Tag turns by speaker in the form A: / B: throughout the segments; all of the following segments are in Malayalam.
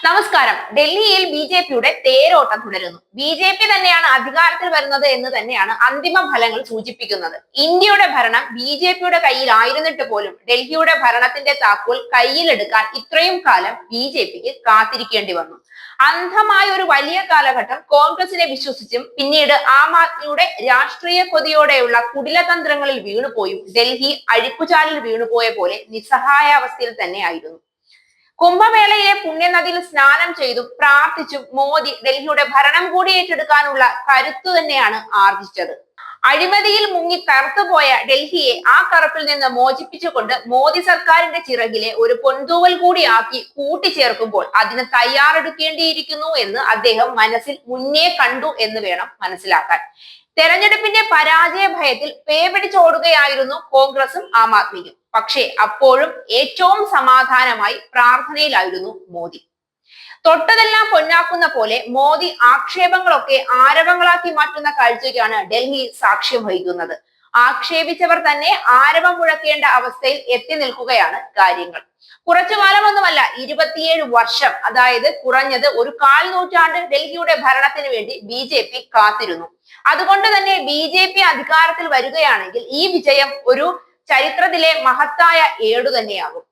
A: നമസ്കാരം. ഡൽഹിയിൽ ബി.ജെ.പിയുടെ തേരോട്ടം തുടരുന്നു. ബി.ജെ.പി തന്നെയാണ് അധികാരത്തിൽ വരുന്നത് എന്ന് തന്നെയാണ് അന്തിമ ഫലങ്ങൾ സൂചിപ്പിക്കുന്നത്. ഇന്ത്യയുടെ ഭരണം ബി.ജെ.പിയുടെ കയ്യിലായിരുന്നിട്ട് പോലും ഡൽഹിയുടെ ഭരണത്തിന്റെ താക്കോൽ കയ്യിലെടുക്കാൻ ഇത്രയും കാലം ബി.ജെ.പിക്ക് കാത്തിരിക്കേണ്ടി വന്നു. അന്ധമായ ഒരു വലിയ കാലഘട്ടം കോൺഗ്രസിനെ വിശ്വസിച്ചും പിന്നീട് ആം ആദ്മിയുടെ രാഷ്ട്രീയ കൊതിയോടെയുള്ള കുടിലതന്ത്രങ്ങളിൽ വീണുപോയും ഡൽഹി അഴിക്കുചാലിൽ വീണുപോയ പോലെ നിസ്സഹായാവസ്ഥയിൽ തന്നെയായിരുന്നു. കുംഭമേളയിലെ പുണ്യനദിയിൽ സ്നാനം ചെയ്തും പ്രാർത്ഥിച്ചും മോദി ഡൽഹിയുടെ ഭരണം കൂടി ഏറ്റെടുക്കാനുള്ള കരുത്തു തന്നെയാണ് ആർജിച്ചത്. അഴിമതിയിൽ മുങ്ങി കറുത്തുപോയ ഡൽഹിയെ ആ കറുപ്പിൽ നിന്ന് മോചിപ്പിച്ചുകൊണ്ട് മോദി സർക്കാരിന്റെ ചിറകിലെ ഒരു പൊൻതൂവൽ കൂടി ആക്കി കൂട്ടിച്ചേർക്കുമ്പോൾ അതിന് തയ്യാറെടുക്കേണ്ടിയിരിക്കുന്നു എന്ന് അദ്ദേഹം മനസ്സിൽ മുന്നേ കണ്ടു എന്ന് വേണം മനസ്സിലാക്കാൻ. തെരഞ്ഞെടുപ്പിന്റെ പരാജയ ഭയത്തിൽ പേ പിടിച്ചോടുകയായിരുന്നു കോൺഗ്രസും ആം ആദ്മിയും. പക്ഷേ അപ്പോഴും ഏറ്റവും സമാധാനമായി പ്രാർത്ഥനയിലായിരുന്നു മോദി. തൊട്ടതെല്ലാം പൊന്നാക്കുന്ന പോലെ മോദി ആക്ഷേപങ്ങളൊക്കെ ആരവങ്ങളാക്കി മാറ്റുന്ന കാഴ്ചയ്ക്കാണ് ഡൽഹി സാക്ഷ്യം വഹിക്കുന്നത്. ആക്ഷേപിച്ചവർ തന്നെ ആരവം മുഴക്കേണ്ട അവസ്ഥയിൽ എത്തി നിൽക്കുകയാണ് കാര്യങ്ങൾ. കുറച്ചു കാലമൊന്നുമല്ല, 27 വർഷം, അതായത് കുറഞ്ഞത് ഒരു 1/4 നൂറ്റാണ്ട് ഡൽഹിയുടെ ഭരണത്തിന് വേണ്ടി ബി.ജെ.പി കാത്തിരുന്നു. അതുകൊണ്ട് തന്നെ ബി.ജെ.പി അധികാരത്തിൽ വരികയാണെങ്കിൽ ഈ വിജയം ഒരു ചരിത്രത്തിലെ മഹത്തായ ഏടു തന്നെയാകും.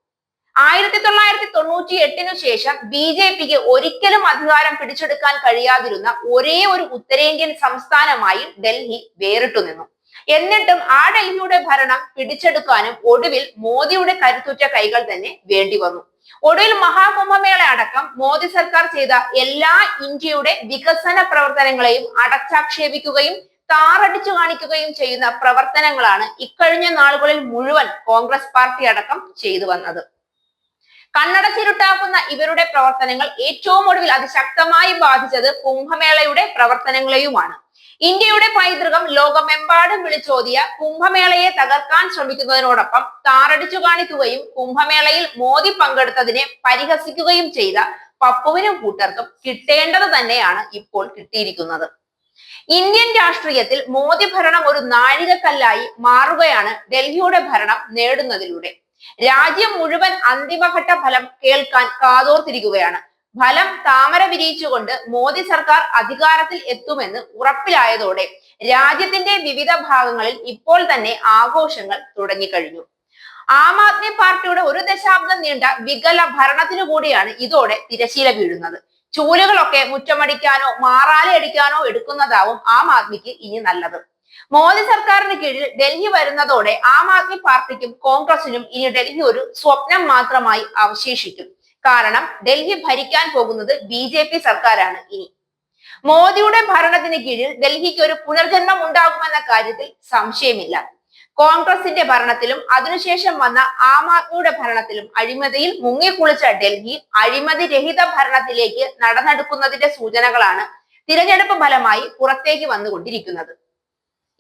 A: 1998 ശേഷം ബി.ജെ.പിക്ക് ഒരിക്കലും അധികാരം പിടിച്ചെടുക്കാൻ കഴിയാതിരുന്ന ഒരേ ഒരു ഉത്തരേന്ത്യൻ സംസ്ഥാനമായി ഡൽഹി വേറിട്ടു നിന്നു. എന്നിട്ടും ആ ഡൽഹിയുടെ ഭരണം പിടിച്ചെടുക്കാനും ഒടുവിൽ മോദിയുടെ കരുത്തുറ്റ കൈകൾ തന്നെ വേണ്ടി വന്നു. ഒടുവിൽ മഹാകുംഭമേള അടക്കം മോദി സർക്കാർ ചെയ്ത എല്ലാ ഇന്ത്യയുടെ വികസന പ്രവർത്തനങ്ങളെയും അടച്ചാക്ഷേപിക്കുകയും താറടിച്ചു കാണിക്കുകയും ചെയ്യുന്ന പ്രവർത്തനങ്ങളാണ് ഇക്കഴിഞ്ഞ നാളുകളിൽ മുഴുവൻ കോൺഗ്രസ് പാർട്ടി അടക്കം ചെയ്തു വന്നത്. കണ്ണടച്ചിരുട്ടാക്കുന്ന ഇവരുടെ പ്രവർത്തനങ്ങൾ ഏറ്റവും ഒടുവിൽ അതിശക്തമായി ബാധിച്ചത് കുംഭമേളയുടെ പ്രവർത്തനങ്ങളെയുമാണ്. ഇന്ത്യയുടെ പൈതൃകം ലോകമെമ്പാടും വിളിച്ചോതിയ കുംഭമേളയെ തകർക്കാൻ ശ്രമിക്കുന്നതിനോടൊപ്പം താറടിച്ചു കാണിക്കുകയും കുംഭമേളയിൽ മോദി പങ്കെടുത്തതിനെ പരിഹസിക്കുകയും ചെയ്ത പപ്പുവിനും കൂട്ടർക്കും കിട്ടേണ്ടത് തന്നെയാണ് ഇപ്പോൾ കിട്ടിയിരിക്കുന്നത്. ഇന്ത്യൻ രാഷ്ട്രീയത്തിൽ മോദി ഭരണം ഒരു നാഴികക്കല്ലായി മാറുകയാണ് ഡൽഹിയുടെ ഭരണം നേടുന്നതിലൂടെ. രാജ്യം മുഴുവൻ അന്തിമഘട്ട ഫലം കേൾക്കാൻ കാതോർത്തിരിക്കുകയാണ്. ഫലം താമര വിരിയിച്ചുകൊണ്ട് മോദി സർക്കാർ അധികാരത്തിൽ എത്തുമെന്ന് ഉറപ്പിലായതോടെ രാജ്യത്തിന്റെ വിവിധ ഭാഗങ്ങളിൽ ഇപ്പോൾ തന്നെ ആഘോഷങ്ങൾ തുടങ്ങിക്കഴിഞ്ഞു. ആം ആദ്മി പാർട്ടിയുടെ ഒരു ദശാബ്ദം നീണ്ട വികല ഭരണത്തിനു കൂടിയാണ് ഇതോടെ തിരശീല വീഴുന്നത്. ചൂലുകളൊക്കെ മുറ്റമടിക്കാനോ മാറാലി അടിക്കാനോ എടുക്കുന്നതാവും ആം ആദ്മിക്ക് ഇനി നല്ലത്. മോദി സർക്കാരിന് കീഴിൽ ഡൽഹി വരുന്നതോടെ ആം ആദ്മി പാർട്ടിക്കും കോൺഗ്രസിനും ഇനി ഡൽഹി ഒരു സ്വപ്നം മാത്രമായി അവശേഷിക്കും. കാരണം ഡൽഹി ഭരിക്കാൻ പോകുന്നത് ബി.ജെ.പി സർക്കാരാണ് ഇനി. മോദിയുടെ ഭരണത്തിന് കീഴിൽ ഡൽഹിക്ക് ഒരു പുനർജന്മം ഉണ്ടാകുമെന്ന കാര്യത്തിൽ സംശയമില്ല. കോൺഗ്രസിന്റെ ഭരണത്തിലും അതിനുശേഷം വന്ന ആം ആദ്മിയുടെ ഭരണത്തിലും അഴിമതിയിൽ മുങ്ങിക്കുളിച്ച ഡൽഹി അഴിമതി രഹിത ഭരണത്തിലേക്ക് നടന്നെടുക്കുന്നതിന്റെ സൂചനകളാണ് തിരഞ്ഞെടുപ്പ് ഫലമായി പുറത്തേക്ക് വന്നുകൊണ്ടിരിക്കുന്നത്.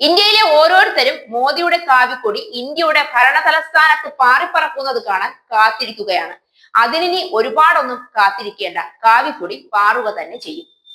A: ഇന്ത്യയിലെ ഓരോരുത്തരും മോദിയുടെ കാവിക്കൊടി ഇന്ത്യയുടെ ഭരണ തലസ്ഥാനത്ത് പാറിപ്പറക്കുന്നത് കാണാൻ കാത്തിരിക്കുകയാണ്. അതിനി ഒരുപാടൊന്നും കാത്തിരിക്കേണ്ട, കാവിക്കൊടി പാറുക തന്നെ ചെയ്യും.